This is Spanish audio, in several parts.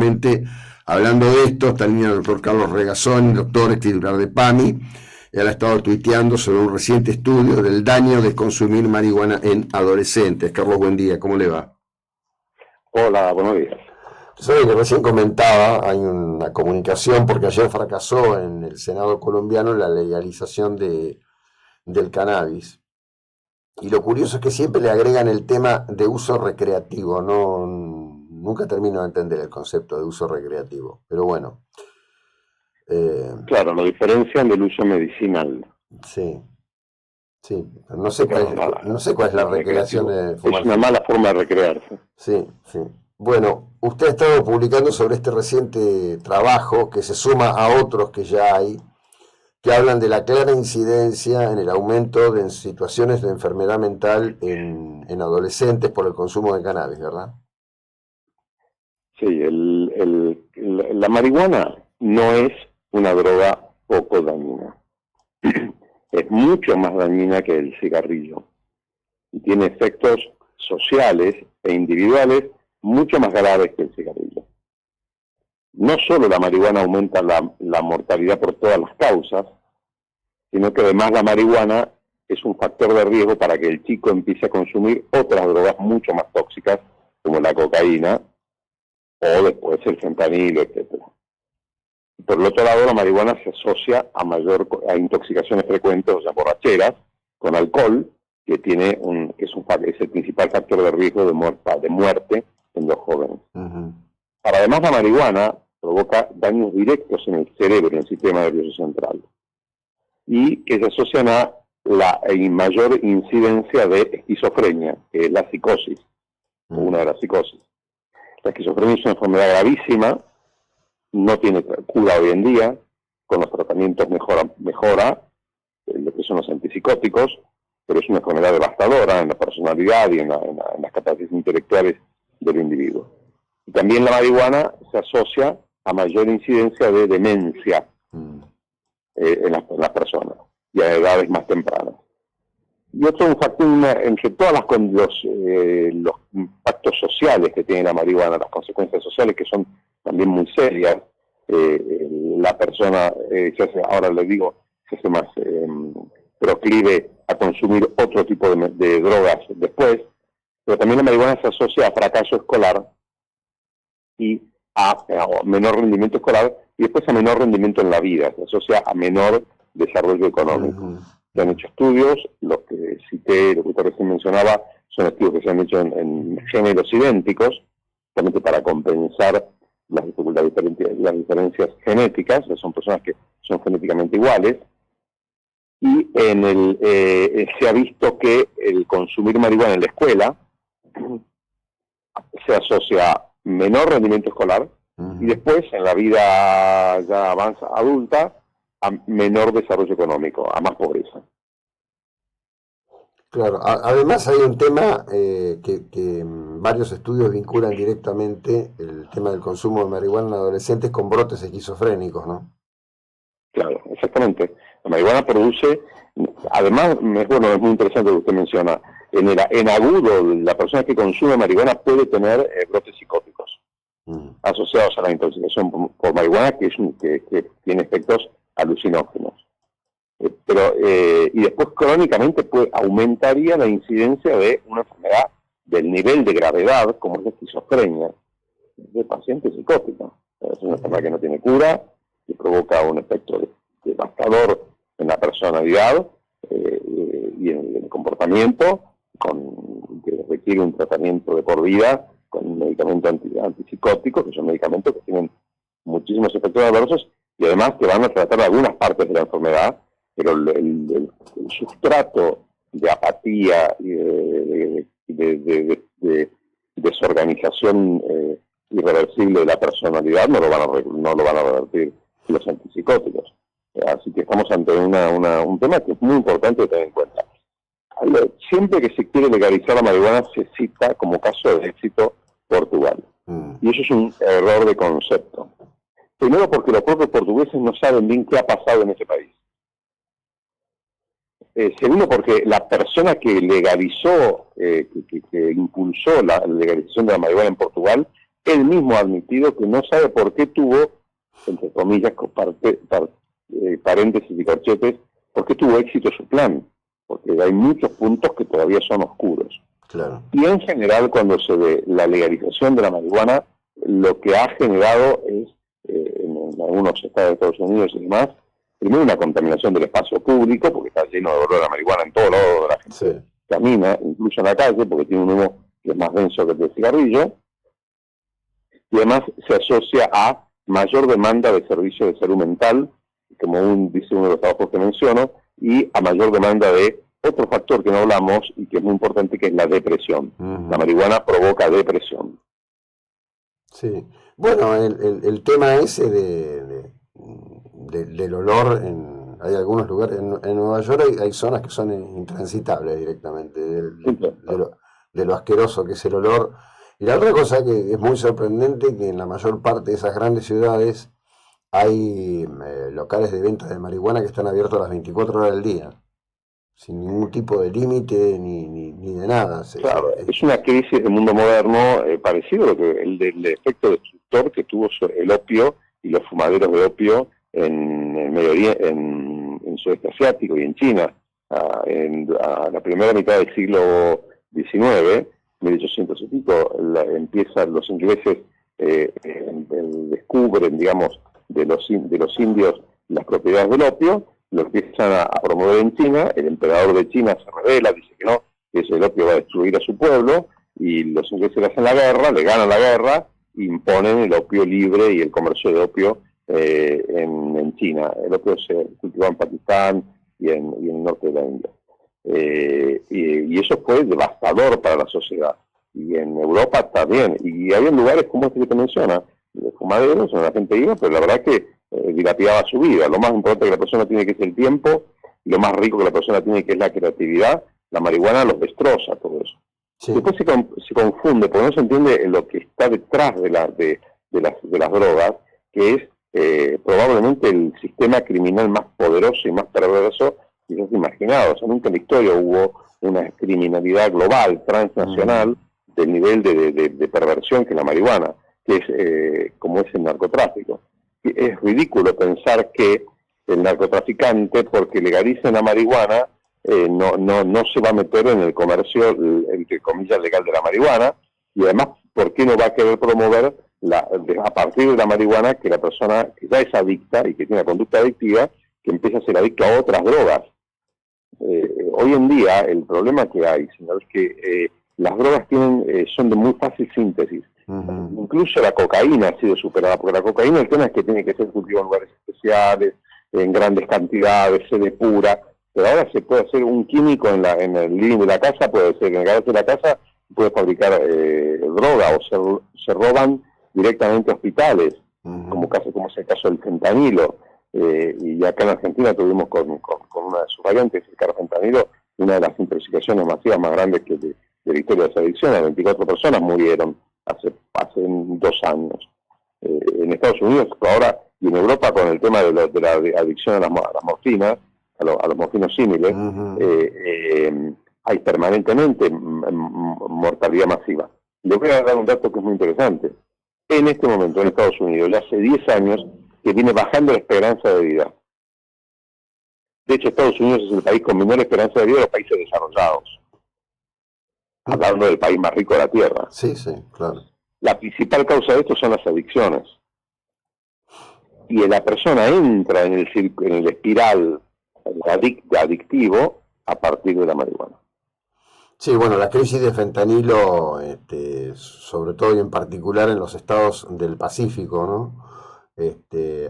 justamente hablando de esto, está en línea el doctor Carlos Regazón, doctor, titular de PAMI. Él ha estado tuiteando sobre un reciente estudio del daño de consumir marihuana en adolescentes. Carlos, buen día, ¿cómo le va? Hola, buenos días. Sabe que recién comentaba, hay una comunicación, porque ayer fracasó en el Senado colombiano la legalización del cannabis. Y lo curioso es que siempre le agregan el tema de uso recreativo. No, nunca termino de entender el concepto de uso recreativo. Pero bueno. Claro, lo diferencian del uso medicinal. Sí, sí. No sé cuál es la recreación de fumar. Es una mala forma de recrearse. Sí, sí. Bueno, usted ha estado publicando sobre este reciente trabajo que se suma a otros que ya hay, que hablan de la clara incidencia en el aumento de situaciones de enfermedad mental en adolescentes por el consumo de cannabis, ¿verdad? Sí, la marihuana no es una droga poco dañina. Es mucho más dañina que el cigarrillo. Y tiene efectos sociales e individuales mucho más graves que el cigarrillo. No solo la marihuana aumenta la mortalidad por todas las causas, sino que además la marihuana es un factor de riesgo para que el chico empiece a consumir otras drogas mucho más tóxicas, como la cocaína, o después el fentanilo, etcétera. Por el otro lado, la marihuana se asocia a intoxicaciones frecuentes, o sea, borracheras, con alcohol, que es el principal factor de riesgo de muerte en los jóvenes. Uh-huh. Además, la marihuana provoca daños directos en el cerebro, en el sistema nervioso central, y que se asocian a la mayor incidencia de esquizofrenia, que es la psicosis, una de las psicosis. La esquizofrenia es una enfermedad gravísima, no tiene cura hoy en día, con los tratamientos mejora lo que son los antipsicóticos, pero es una enfermedad devastadora en la personalidad y en las capacidades intelectuales del individuo. Y también la marihuana se asocia a mayor incidencia de demencia en las personas y a edades más tempranas. Y otro un factor, entre todos los impactos sociales que tiene la marihuana, las consecuencias sociales que son también muy serias, la persona, ahora le digo, se hace más proclive a consumir otro tipo de drogas después, pero también la marihuana se asocia a fracaso escolar y a menor rendimiento escolar y después a menor rendimiento en la vida, se asocia a menor desarrollo económico. Uh-huh. Se han hecho estudios, los que cité, lo que usted recién mencionaba, son estudios que se han hecho en géneros idénticos, justamente para compensar las diferencias genéticas, son personas que son genéticamente iguales, y se ha visto que el consumir marihuana en la escuela se asocia a menor rendimiento escolar, y después en la vida ya adulta, a menor desarrollo económico, a más pobreza. Claro, además hay un tema que varios estudios vinculan directamente el tema del consumo de marihuana en adolescentes con brotes esquizofrénicos, ¿no? Claro, exactamente. La marihuana produce, además, es muy interesante lo que usted menciona, en agudo, la persona que consume marihuana puede tener brotes psicóticos asociados a la intoxicación por marihuana, que tiene efectos alucinógenos. Y después crónicamente aumentaría la incidencia de una enfermedad del nivel de gravedad, como es la esquizofrenia, de paciente psicótica. Es una enfermedad que no tiene cura, que provoca un efecto devastador en la personalidad y en el comportamiento, que requiere un tratamiento de por vida con medicamentos antipsicóticos, que son medicamentos que tienen muchísimos efectos adversos y además que van a tratar algunas partes de la enfermedad, pero el sustrato de apatía y de desorganización irreversible de la personalidad no lo van a revertir los antipsicóticos. Así que estamos ante un tema que es muy importante tener en cuenta. Siempre que se quiere legalizar la marihuana se cita como caso de éxito Portugal. Y eso es un error de concepto. Primero porque los propios portugueses no saben bien qué ha pasado en ese país. Segundo porque la persona que legalizó, que impulsó la legalización de la marihuana en Portugal él mismo ha admitido que no sabe por qué tuvo, entre comillas, paréntesis y corchetes, por qué tuvo éxito su plan, porque hay muchos puntos que todavía son oscuros. Claro. Y en general, cuando se ve la legalización de la marihuana, lo que ha generado es, en algunos estados de Estados Unidos y demás, primero una contaminación del espacio público, porque está lleno de olor a marihuana en todos lados, la gente camina, incluso en la calle, porque tiene un humo que es más denso que el del cigarrillo, y además se asocia a mayor demanda de servicios de salud mental, como dice uno de los trabajos que menciono, y a mayor demanda de otro factor que no hablamos y que es muy importante, que es la depresión. La marihuana provoca depresión. Sí. Bueno, el tema ese del olor, hay algunos lugares, en Nueva York hay zonas que son intransitables directamente, de lo asqueroso que es el olor. Y la otra cosa que es muy sorprendente, que en la mayor parte de esas grandes ciudades hay locales de venta de marihuana que están abiertos las 24 horas del día, sin ningún tipo de límite ni de nada. Claro, es una crisis del mundo moderno parecido a lo que el del efecto destructor que tuvo el opio y los fumaderos de opio en el Medio Oriente, en Sudeste Asiático y en China, a la primera mitad del siglo XIX, 1800 y pico, empiezan los ingleses, descubren, digamos, de los indios las propiedades del opio, lo empiezan a promover en China, el emperador de China se rebela, dice que no, que el opio va a destruir a su pueblo, y los ingleses le hacen la guerra, le ganan la guerra, imponen el opio libre y el comercio de opio en China. El opio se cultivaba en Pakistán y en el norte de la India. Y eso fue devastador para la sociedad. Y en Europa también. Y había lugares como este que te menciona, de fumaderos, donde la gente iba, pero la verdad que dilapidaba su vida. Lo más importante que la persona tiene que es el tiempo, y lo más rico que la persona tiene que es la creatividad. La marihuana los destroza, todo eso. Sí. Después se confunde, porque no se entiende lo que está detrás de las drogas, que es probablemente el sistema criminal más poderoso y más perverso que se ha imaginado. O sea, nunca en la historia hubo una criminalidad global, transnacional, del nivel de perversión que la marihuana, que es como es el narcotráfico. Es ridículo pensar que el narcotraficante, porque legaliza la marihuana, no se va a meter en el comercio, entre comillas, legal de la marihuana, y además, ¿por qué no va a querer promover a partir de la marihuana que la persona que ya es adicta y que tiene una conducta adictiva, que empiece a ser adicto a otras drogas? Hoy en día el problema que hay, señor, es que las drogas son de muy fácil síntesis. Incluso la cocaína ha sido superada, porque la cocaína, el tema es que tiene que ser cultivada en lugares especiales, en grandes cantidades, se depura, pero ahora se puede hacer un químico en el living de la casa, puede ser en el garaje de la casa, puede fabricar droga, o se roban directamente a hospitales, como es el caso del fentanilo. Y acá en Argentina tuvimos con una de sus variantes, el carfentanilo, una de las intoxicaciones masivas más grandes de la historia de esa adicción. 24 personas murieron hace 2 años. En Estados Unidos ahora y en Europa, con el tema de la adicción a las morfinas, a los morfinos símiles, hay permanentemente mortalidad masiva. Le voy a dar un dato que es muy interesante. En este momento en Estados Unidos, ya hace 10 años que viene bajando la esperanza de vida. De hecho, Estados Unidos es el país con menor esperanza de vida de los países desarrollados. Hablando del país más rico de la Tierra. Sí, claro. La principal causa de esto son las adicciones. Y la persona entra en el espiral adictivo a partir de la marihuana. Sí, bueno, la crisis de fentanilo, sobre todo y en particular en los estados del Pacífico, ¿no?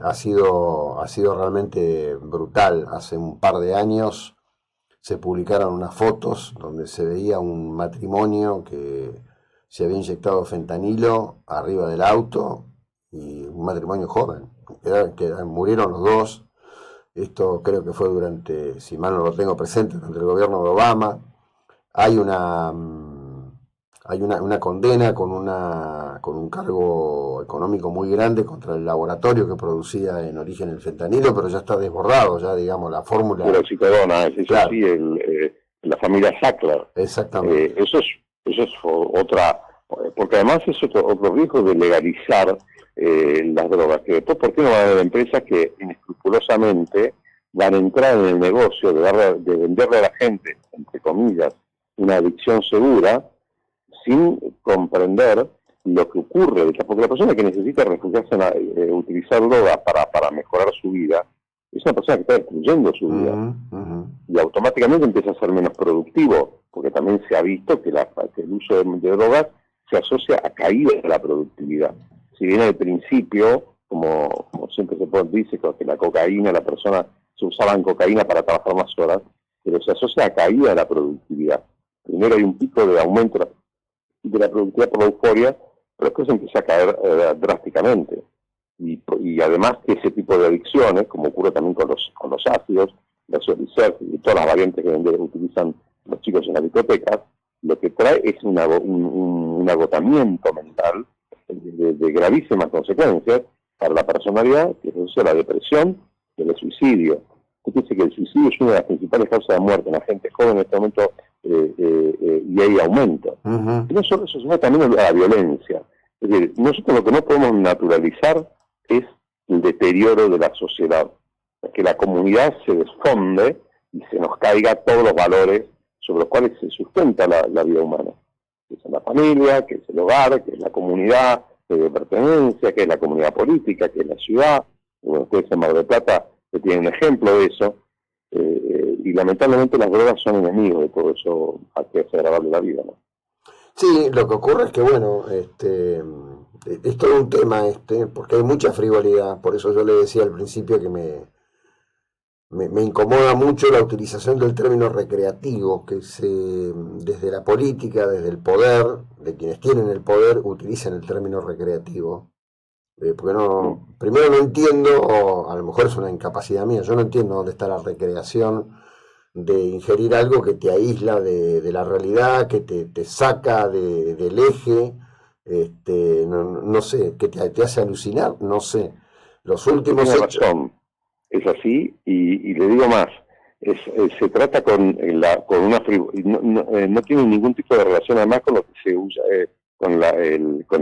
Ha sido realmente brutal. Hace un par de años se publicaron unas fotos donde se veía un matrimonio que se había inyectado fentanilo arriba del auto, y un matrimonio joven, que murieron los dos. Esto creo que fue durante, si mal no lo tengo presente, durante el gobierno de Obama. Hay una condena con un cargo económico muy grande contra el laboratorio que producía en origen el fentanilo, pero ya está desbordado, ya digamos la fórmula. Oxicodona, claro. Sí, la familia Sackler. Exactamente. Eso es otra. porque además es otro riesgo de legalizar las drogas, que después, ¿por qué no van a haber empresas que inescrupulosamente van a entrar en el negocio de venderle a la gente, entre comillas, una adicción segura, sin comprender lo que ocurre? Porque la persona que necesita refugiarse utilizar drogas para mejorar su vida, es una persona que está destruyendo su vida. Y automáticamente empieza a ser menos productivo, porque también se ha visto que el uso de drogas se asocia a caída de la productividad. Si bien al principio, como siempre se dice, que la cocaína, la persona se usaban cocaína para trabajar más horas, pero se asocia a caída de la productividad. Primero hay un pico de aumento de la productividad por la euforia, pero después empieza a caer drásticamente. Y además que ese tipo de adicciones, como ocurre también con los ácidos, la Liserf y todas las variantes que utilizan los chicos en las discotecas, lo que trae es un agotamiento mental de gravísimas consecuencias para la personalidad, que es la depresión y el suicidio. Fíjese que el suicidio es una de las principales causas de muerte en la gente joven en este momento, y hay aumento. Y no solo eso, sino también la violencia. Es decir, nosotros lo que no podemos naturalizar es el deterioro de la sociedad, que la comunidad se desfonde y se nos caiga todos los valores sobre los cuales se sustenta la vida humana, que es la familia, que es el hogar, que es la comunidad de pertenencia, que es la comunidad política, que es la ciudad. Bueno, ustedes en Mar del Plata tienen un ejemplo de eso, y lamentablemente las drogas son enemigos de todo eso, que hace agradable la vida, ¿no? Sí, lo que ocurre es que, bueno, es todo un tema porque hay mucha frivolidad. Por eso yo le decía al principio que me incomoda mucho la utilización del término recreativo, que desde la política, desde el poder, de quienes tienen el poder, utilizan el término recreativo. Porque primero no entiendo, o a lo mejor es una incapacidad mía, yo no entiendo dónde está la recreación de ingerir algo que te aísla de la realidad, que te saca del eje, no sé, que te hace alucinar, no sé. Los últimos Tiene hechos... razón, es así, y le digo más, se trata con una no tiene ningún tipo de relación además con lo que se usa, con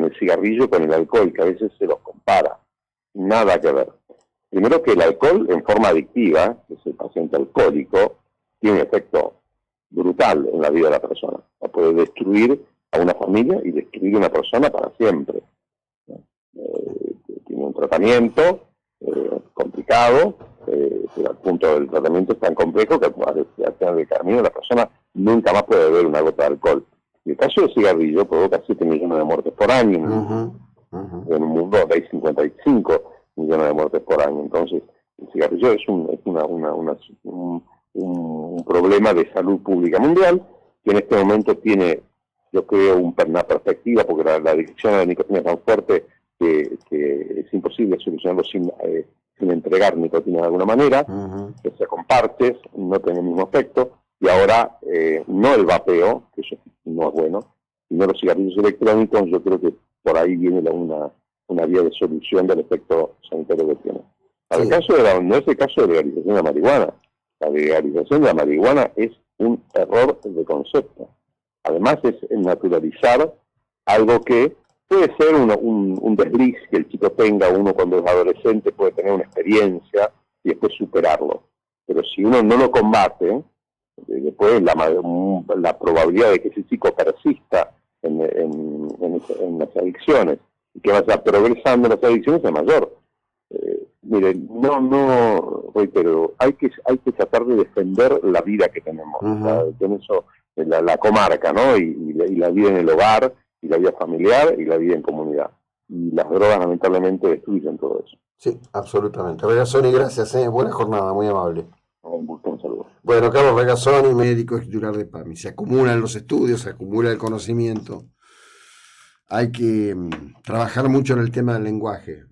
el cigarrillo, con el alcohol, que a veces se los compara. Nada que ver. Primero que el alcohol en forma adictiva, que es el paciente alcohólico, tiene un efecto brutal en la vida de la persona. Puede destruir a una familia y destruir a una persona para siempre. Tiene un tratamiento complicado, pero al punto del tratamiento es tan complejo que al final del camino la persona nunca más puede beber una gota de alcohol. Y el caso del cigarrillo provoca 7 millones de muertes por año en un mundo donde hay 55 millones de muertes por año. Entonces, el cigarrillo es un problema de salud pública mundial, que en este momento tiene, yo creo, una perspectiva, porque la adicción a la nicotina es tan fuerte que es imposible solucionarlo sin entregar nicotina de alguna manera, que se compartes, no tiene el mismo efecto, y ahora no el vapeo, que eso no es bueno, sino los cigarrillos electrónicos. Yo creo que por ahí viene una vía de solución del efecto sanitario que tiene. No es el caso de la legalización de la marihuana. La legalización de la marihuana es un error de concepto. Además es naturalizar algo que puede ser un desliz que el chico tenga, uno cuando es adolescente puede tener una experiencia y después superarlo. Pero si uno no lo combate, después la probabilidad de que ese chico persista en las adicciones y que vaya progresando en las adicciones es mayor. Mire, reitero, hay que tratar de defender la vida que tenemos, la comarca, ¿no? Y la vida en el hogar, y la vida familiar, y la vida en comunidad. Y las drogas lamentablemente destruyen todo eso. Sí, absolutamente. Regazzoni, gracias, buena jornada, muy amable. Un gusto, un saludo. Bueno, Carlos Regazzoni, médico titular de PAMI. Se acumulan los estudios, se acumula el conocimiento. Hay que trabajar mucho en el tema del lenguaje.